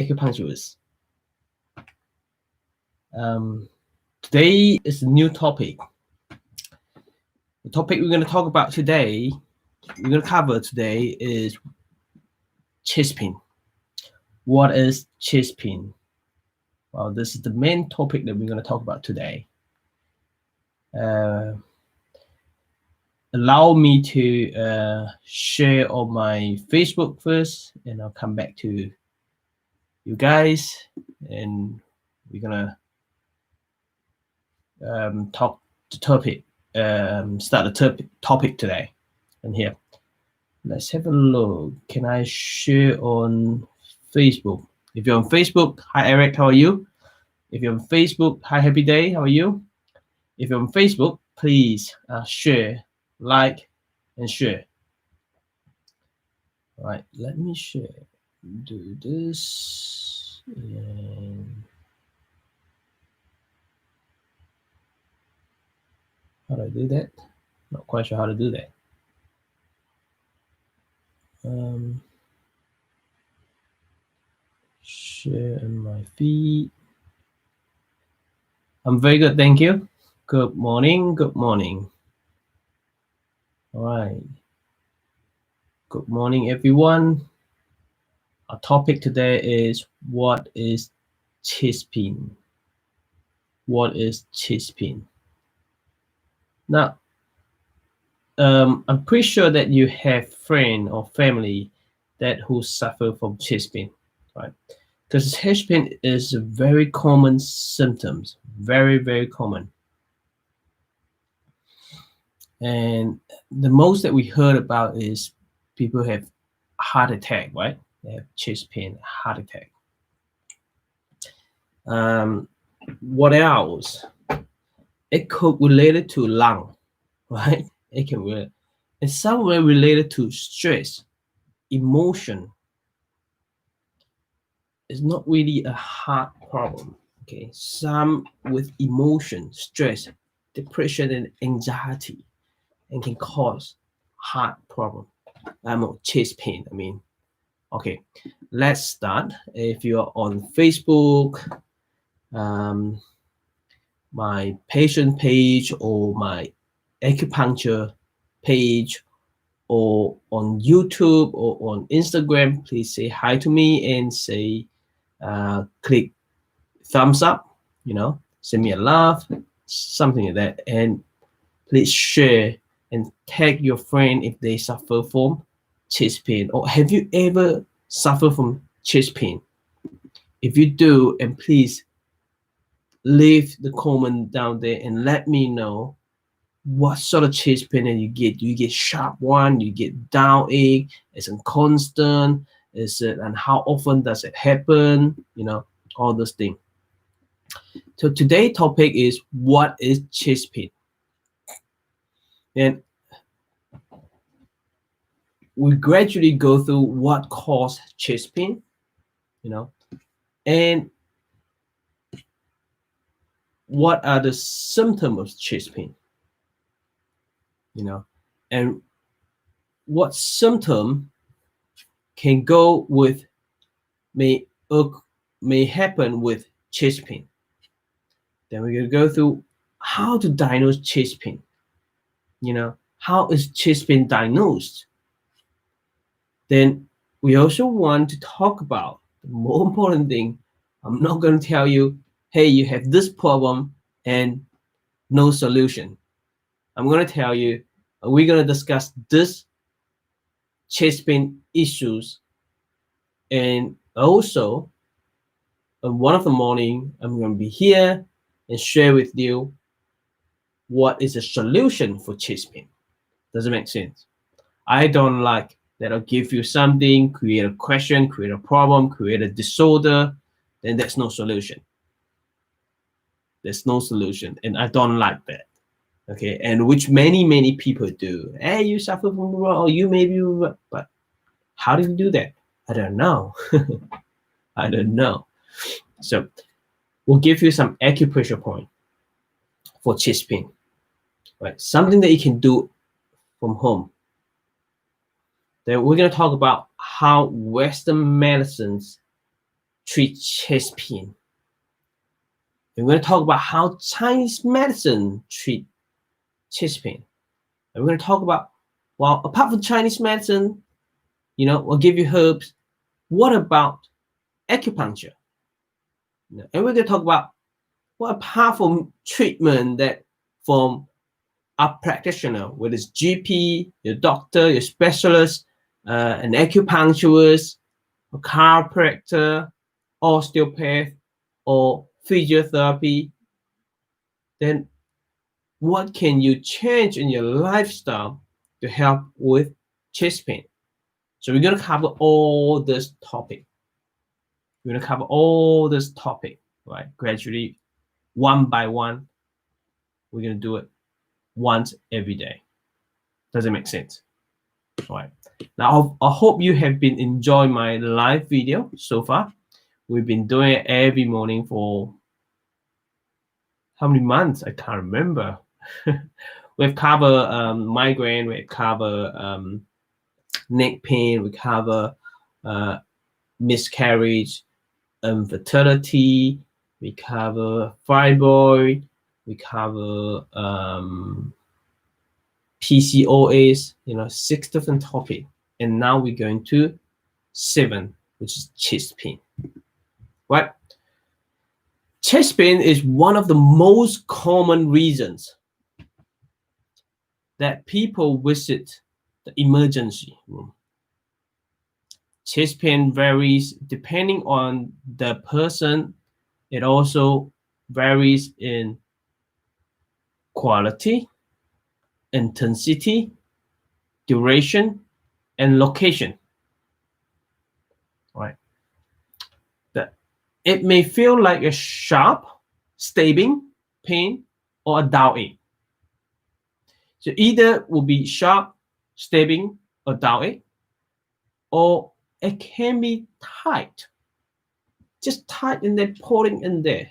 acupuncturists. Today is a new topic. The topic we're going to talk about today, we're going to cover today is chest pain. What is chest pain? Well, this is the main topic that we're going to talk about today. Allow me to share on my Facebook first, and I'll come back to you guys, and we're gonna talk the topic, start the topic today. And here, let's have a look. Can I share on Facebook? If you're on Facebook, hi Eric, how are you? If you're on Facebook, hi Happy Day, how are you? If you're on Facebook, please share, like, and share. All right, let me share. Do this. And how do I do that? Not quite sure how to do that. Share in my feed. I'm very good, thank you. Good morning, good morning. All right. Good morning, everyone. Our topic today is what is chest pain? What is chest pain? Now, I'm pretty sure that you have friend or family who suffer from chest pain, right? Because chest pain is a very common symptoms, very, very common. And the most that we heard about is people have heart attack, right? They have chest pain, heart attack. What else? It could be related to lung, right? It can be in some way related to stress, emotion. It's not really a heart problem, okay? Some with emotion, stress, depression, and anxiety, and can cause heart problem. Chest pain, I mean. Okay, let's start. If you're on Facebook, my patient page or my acupuncture page, or on YouTube or on Instagram, please say hi to me and say, click thumbs up, send me a love, something like that. And please share and tag your friend if they suffer from chest pain. Or have you ever suffered from chest pain? If you do, and please leave the comment down there and let me know what sort of chest pain that you get. Do you get sharp one? You get dull ache? Is it constant? Is it, and how often does it happen? All those things. So today's topic is what is chest pain, and we gradually go through what causes chest pain, and what are the symptoms of chest pain, and what symptom can go with may happen with chest pain. Then we're going to go through how to diagnose chest pain. How is chest pain diagnosed? Then we also want to talk about the more important thing. I'm not going to tell you, hey, you have this problem and no solution. I'm going to tell you, we're going to discuss this chest pain issues, and also on one of the morning, I'm going to be here and share with you what is a solution for chest pain. Does it make sense? I don't like that I'll give you something, create a question, create a problem, create a disorder, then there's no solution. There's no solution, and I don't like that. Okay, and which many people do. Hey, you suffer from, or you maybe, but how do you do that? I don't know. I don't know. So we'll give you some acupressure point for chest pain, right? Something that you can do from home. Then we're going to talk about how Western medicines treat chest pain. And we're going to talk about how Chinese medicine treat chest pain. And we're going to talk about, well, apart from Chinese medicine, we'll give you herbs. What about acupuncture? And we're going to talk about, well, apart from treatment that from a practitioner, whether it's GP, your doctor, your specialist, an acupuncturist, a chiropractor, osteopath, or physiotherapy, then what can you change in your lifestyle to help with chest pain? So we're going to cover all this topic. We're going to cover all this topic, right? Gradually, one by one. We're going to do it once every day. Does it make sense? All right. Now, I hope you have been enjoying my live video so far. We've been doing it every morning for how many months? I can't remember. We've covered migraine, we cover neck pain, we cover miscarriage, infertility, we cover fibroid, we cover PCOS, 6 different topics. And now we're going to 7, which is chest pain. Right? Chest pain is one of the most common reasons that people visit the emergency room. Chest pain varies depending on the person. It also varies in quality, intensity, duration, and location. Right? It may feel like a sharp, stabbing pain or a dull ache. So either will be sharp, stabbing, or dull ache, or it can be tight, just tight in there, pulling in there,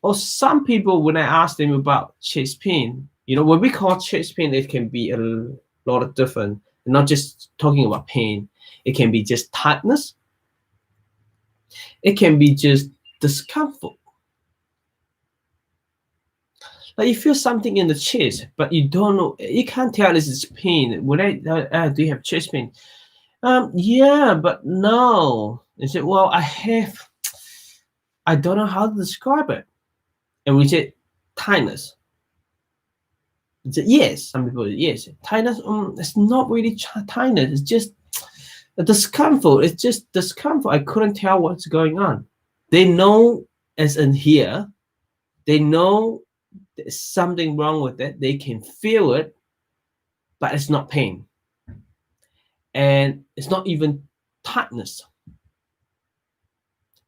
Or some people, when I ask them about chest pain, when we call chest pain, it can be a lot of different, not just talking about pain. It can be just tightness. It can be just discomfort. Like you feel something in the chest, but you don't know, you can't tell this is pain. When do you have chest pain? Yeah, but no. They said, well, I don't know how to describe it. And we said, tightness. They said, yes. Some people said, yes. Tightness, it's not really tightness. It's just a discomfort. It's just discomfort. I couldn't tell what's going on. They know, as in here, they know there's something wrong with it. They can feel it, but it's not pain. And it's not even tightness.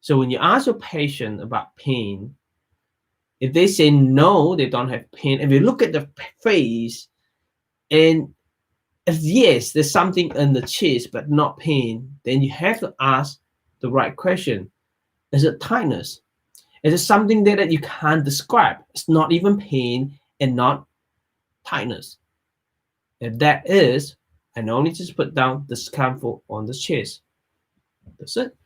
So when you ask your patient about pain, if they say no, they don't have pain, if you look at the face and if yes, there's something in the chest but not pain, then you have to ask the right question. Is it tightness? Is it something that you can't describe? It's not even pain and not tightness. If that is, I only just put down discomfort on the chest. That's it.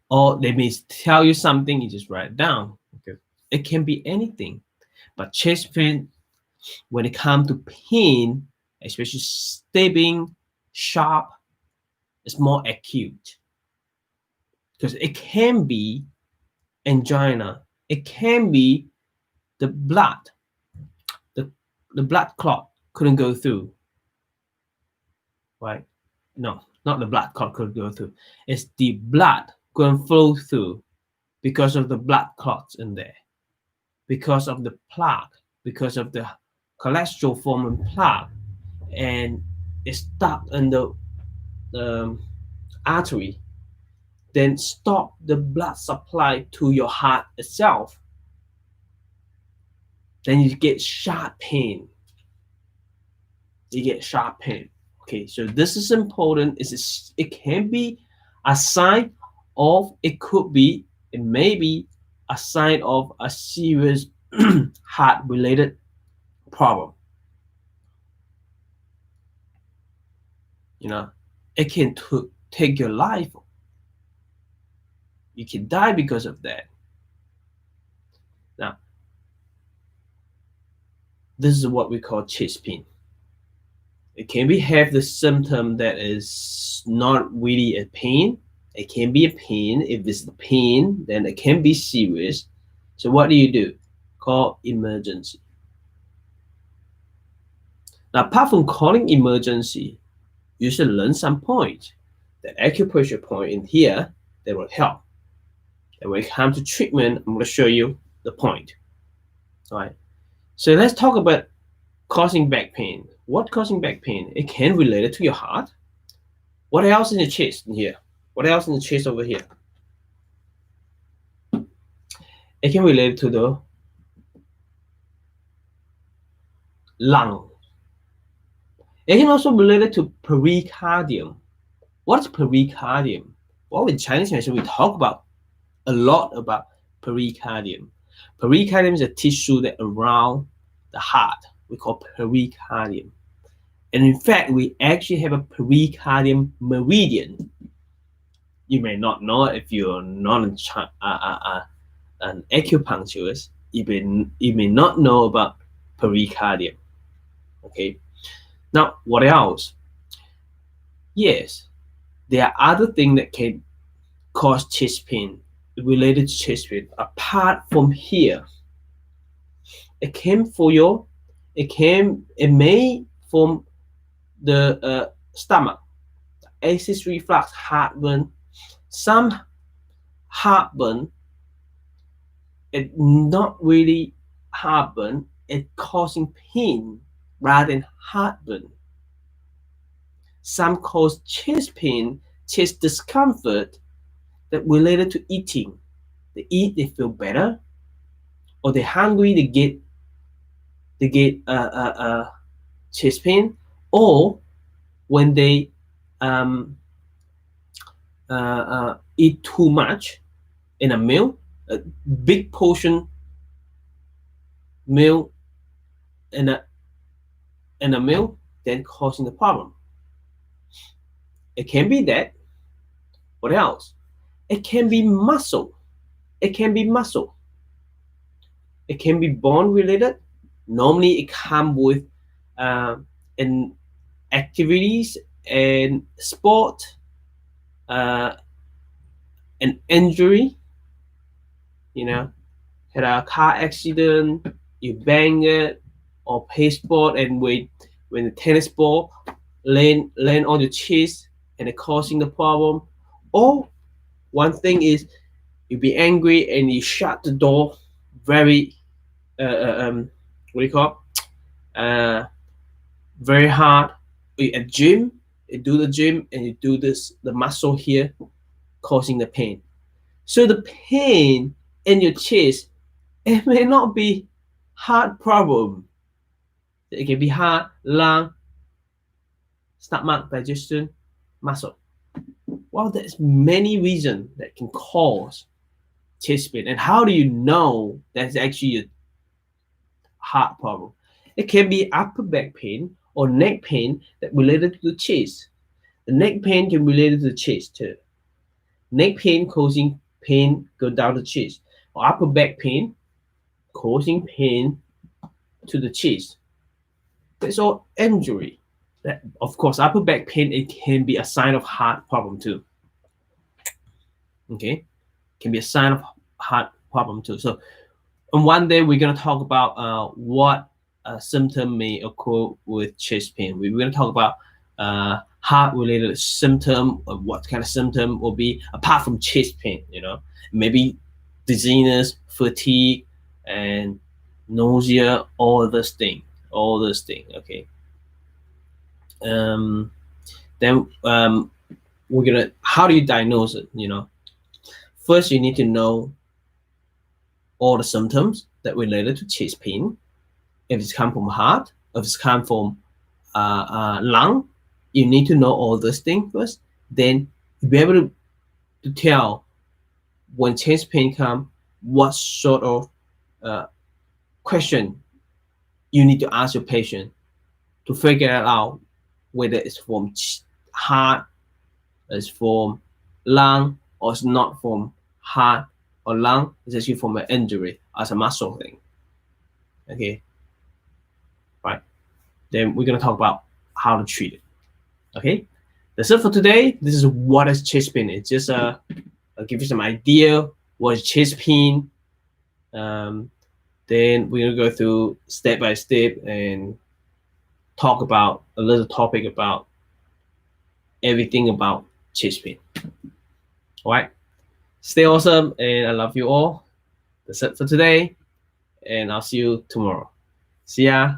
Or they may tell you something, you just write it down. Okay. It can be anything. But chest pain, when it comes to pain, especially stabbing, sharp, it's more acute. Because it can be angina. It can be the blood. The blood clot couldn't go through. Right? No, not the blood clot could go through. It's the blood going flow through because of the blood clots in there, because of the plaque, because of the cholesterol forming plaque, and it's stuck in the artery, then stop the blood supply to your heart itself. Then you get sharp pain. You get sharp pain. Okay, so this is important. It can be a sign of, it may be a sign of a serious heart-related problem. It can take your life. You can die because of that. Now, this is what we call chest pain. It can be have the symptom that is not really a pain. It can be a pain. If it's the pain, then it can be serious. So what do? Call emergency. Now, apart from calling emergency, you should learn some point. The acupressure point in here that will help. And when it comes to treatment, I'm going to show you the point. All right. So let's talk about causing back pain. What causing back pain? It can relate it to your heart. What else in the chest in here? What else in the chest over here? It can relate to the lung. It can also relate it to pericardium. What's pericardium? Well, in Chinese medicine, we talk about a lot about pericardium. Pericardium is a tissue that around the heart. We call pericardium. And in fact, we actually have a pericardium meridian. You may not know if you're not an acupuncturist. You may not know about pericardium. Okay. Now, what else? Yes, there are other things that can cause chest pain, related to chest pain, apart from here. It may from the stomach, acid reflux, heartburn. Some heartburn, it not really heartburn, it causing pain rather than heartburn. Some cause chest pain, chest discomfort that related to eating. They eat, they feel better, or they're hungry, they get chest pain, or when they eat too much in a meal, a big portion meal in a meal, then causing the problem. It can be that. What else? It can be muscle. It can be muscle. It can be bone related. Normally, it comes with in activities and sport, an injury. You know, had a car accident, you bang it, or play sport, and when the tennis ball land on your chest and it causing the problem. Or one thing is you be angry and you shut the door very what do you call very hard. At gym, you do the gym and you do the muscle here causing the pain. So the pain in your chest, it may not be heart problem. It can be heart, lung, stomach, digestion, muscle. Well, there's many reasons that can cause chest pain. And how do you know that's actually a heart problem? It can be upper back pain or neck pain that related to the chest. The neck pain can be related to the chest too. Neck pain causing pain go down the chest, or upper back pain causing pain to the chest. That's all injury. That, of course, upper back pain, it can be a sign of heart problem too. Okay, can be a sign of heart problem too. So on one day we're going to talk about what symptom may occur with chest pain. We're going to talk about heart related symptom, or what kind of symptom will be apart from chest pain. You know, maybe dizziness, fatigue, and nausea, all those things. Okay. Then we're gonna, how do you diagnose it? You know, first you need to know all the symptoms that related to chest pain. If it's come from heart, if it's come from lung, you need to know all those things first. Then you'll be able to tell when chest pain come, what sort of question you need to ask your patient to figure out whether it's from heart, is from lung or it's not from heart or lung. It's actually from an injury as a muscle thing. Okay, right. Then we're gonna talk about how to treat it. Okay, that's it for today. This is what is chest pain. It's just I'll give you some idea what is chest pain. Then we're gonna go through step by step and talk about a little topic about everything about chest pain. All right, stay awesome, and I love you all. That's it for today, and I'll see you tomorrow. See ya.